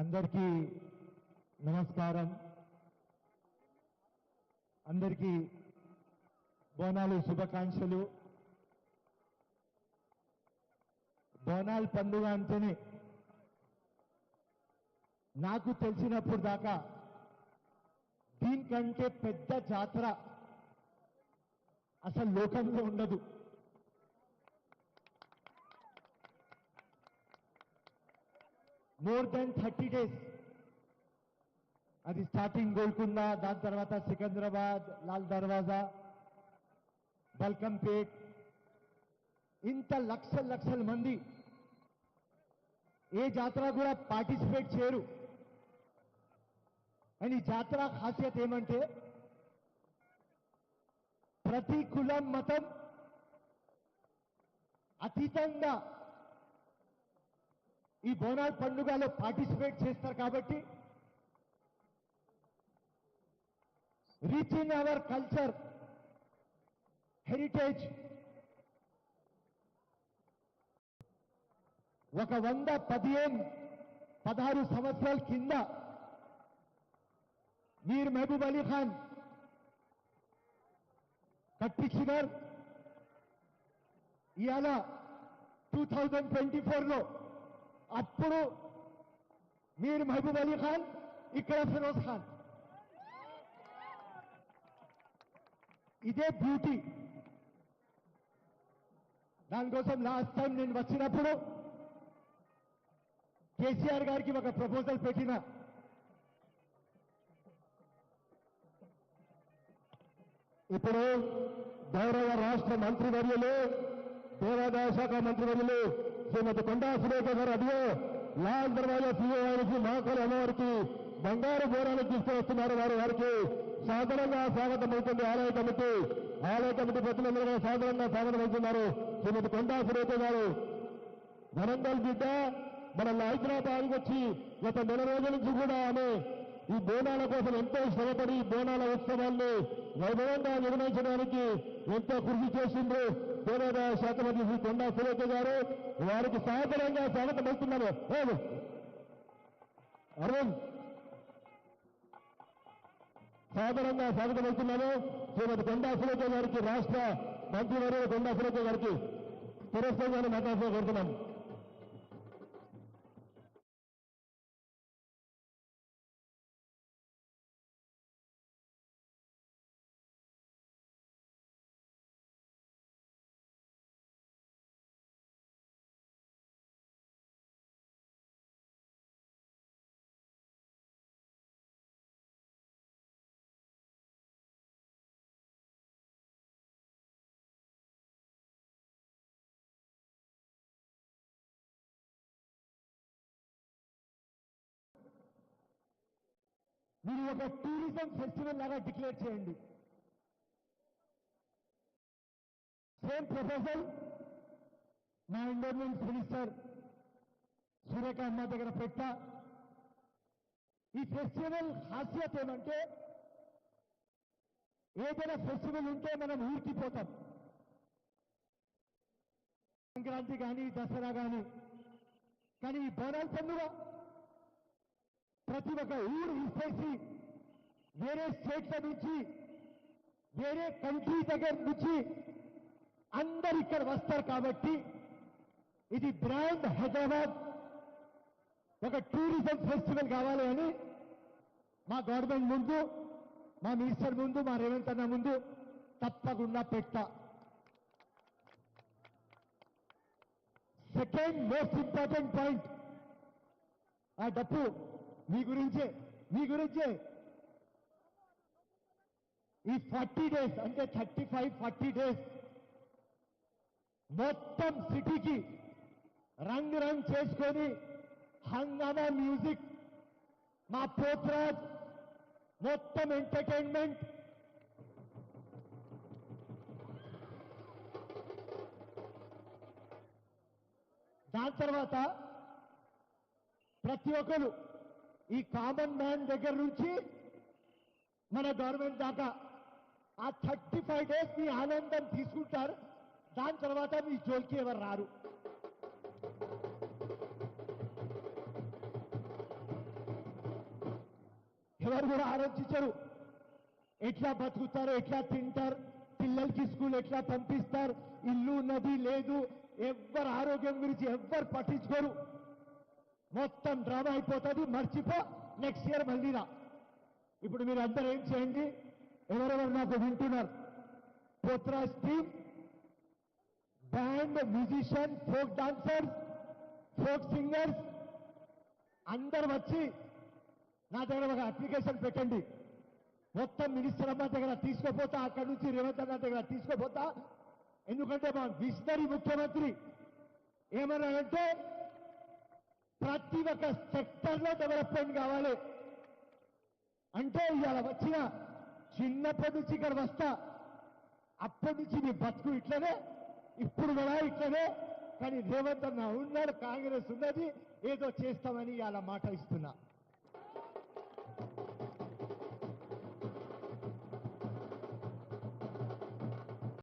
అందరికీ నమస్కారం. అందరికీ బోనాలు శుభాకాంక్షలు. బోనాల పండుగ అంటేనే నాకు తెలిసినప్పుడు దాకా దీనికంటే పెద్ద జాతర అసలు లోకంలో ఉండదు. More than 30 days. అది స్టార్టింగ్ గోల్కొండ, దాని తర్వాత సికింద్రాబాద్, లాల్ దర్వాజా, బల్కంపేట్, ఇంత లక్షల మంది ఏ జాతర కూడా పార్టిసిపేట్ చేయరు. అని జాతర ఖాసియత్ ఏమంటే ప్రతి కులం మతం అతీతంగా ఈ బోనాల పండుగలో పార్టిసిపేట్ చేస్తారు. కాబట్టి రీచింగ్ అవర్ కల్చర్ హెరిటేజ్ ఒక 116 సంవత్సరాల కింద మీర్ మహబూబ్ అలీ ఖాన్ కట్టించినారు. ఇవాళ 2024లో అప్పుడు మీర్ మహబూబ్ అలీ ఖాన్, ఇక్కడ ఫిరోజ్ ఖాన్. ఇదే బ్యూటీ. దానికోసం లాస్ట్ టైం నేను వచ్చినప్పుడు కేసీఆర్ గారికి ఒక ప్రపోజల్ పెట్టిన. ఇప్పుడు గౌరవ రాష్ట్ర మంత్రివర్యులు, దేవాదాయ శాఖ మంత్రివర్యులు శ్రీమతి కొండా సురేఖ గారు అడిగే లాల్ దర్వాజా సీఓ గారికి, మహాకలి అమ్మవారికి బంగారు బోనాలు తీసుకువస్తున్నారు. వారికి సాధారణంగా స్వాగతం అవుతుంది. ఆలయ కమిటీ ప్రతినిధులుగా సాధారణంగా స్వాగతం అవుతున్నారు. శ్రీమతి కొండా సురేఖ గారు వరంగల్ బిడ్డ, మన హైదరాబాద్ వచ్చి గత నెల రోజుల నుంచి కూడా ఆమె ఈ బోనాల కోసం ఎంతో శ్రమపడి బోనాల ఉత్సవాన్ని వైభవంగా నిర్వహించడానికి ఎంతో కృషి చేసిండ్రు. దేవాదాయ శాఖ మంత్రి శ్రీ కొండా సురేఖ గారు వారికి సాధారణంగా స్వాగతం అవుతున్నారు. అరుణ్ సాధారణంగా స్వాగతం అవుతున్నాను. శ్రీమతి కొండా సురేఖ గారికి, రాష్ట్ర మంత్రివర్యులు కొండా సురేఖ గారికి పురస్కారాన్ని మాట్లాడుతూ కోరుతున్నాం. మీరు ఒక టూరిజం ఫెస్టివల్ లాగా డిక్లేర్ చేయండి. సేమ్ ప్రపోజల్ మా ఎన్విరాన్మెంట్ మినిస్టర్ సురేఖ అమ్మ దగ్గర పెట్టా. ఈ ఫెస్టివల్ ఖాసియత్ ఏమంటే ఏదైనా ఫెస్టివల్ ఉంటే మనం ఊరికిపోతాం. సంక్రాంతి కానీ, దసరా కానీ ఈ బోనాల పండుగ ప్రతి ఒక్క ఊరు ఇచ్చేసి వేరే స్టేట్ల నుంచి, వేరే కంట్రీ దగ్గర నుంచి అందరు ఇక్కడ వస్తారు. కాబట్టి ఇది బ్రాండ్ హైదరాబాద్ ఒక టూరిజం ఫెస్టివల్ కావాలి అని మా గవర్నమెంట్ ముందు, మా మినిస్టర్ ముందు, మా రేవంత్ అన్న ముందు తప్పకుండా పెట్టా. సెకండ్ మోస్ట్ ఇంపార్టెంట్ పాయింట్, ఆ డప్పు మీ గురించే ఈ 40 days అంటే 35-40 days మొత్తం సిటీకి రంగ్ చేసుకొని హంగామా మ్యూజిక్, మా పోత్రాజ్ మొత్తం ఎంటర్టైన్మెంట్, దాని తర్వాత ప్రతి ఒక్కరు ఈ కామన్ మ్యాన్ దగ్గర నుంచి మన గవర్నమెంట్ దాకా ఆ 35 days మీ ఆనందం తీసుకుంటారు. దాని తర్వాత మీ జోలికి ఎవరు రారు. ఎవరు కూడా ఆలోచించరు. ఎట్లా బతుకుతారు, ఎట్లా తింటారు, పిల్లలకి స్కూల్ ఎట్లా పంపిస్తారు, ఇల్లు ఉన్నది లేదు, ఎవ్వరు ఆరోగ్యం గురించి ఎవ్వరు పట్టించుకోరు. మొత్తం డ్రామా అయిపోతుంది, మర్చిపో, నెక్స్ట్ ఇయర్ మళ్ళీ రా. ఇప్పుడు మీరు అందరూ ఏం చేయండి, ఎవరెవరు నాకు వింటున్నారు, Potraj team, band, musician, folk dancers, folk singers అందరు వచ్చి నా దగ్గర ఒక అప్లికేషన్ పెట్టండి. మొత్తం మినిస్టర్ అమ్మ దగ్గర తీసుకోపోతా, అక్కడి నుంచి రేవంత్ అన్న దగ్గర తీసుకోపోతా. ఎందుకంటే మా విజనరీ ముఖ్యమంత్రి ఏమన్నాడంటే ప్రతి ఒక్క సెక్టర్లో డెవలప్మెంట్ కావాలి అంటే, ఇవాళ వచ్చిన చిన్నప్పటి నుంచి ఇక్కడ వస్తా, అప్పటి నుంచి నీ బతుకు ఇట్లనే, ఇప్పుడు కూడా ఇట్లనే. కానీ రేవంత్ అన్న ఉన్నాడు, కాంగ్రెస్ ఉన్నది, ఏదో చేస్తామని ఇవాళ మాట ఇస్తున్నా.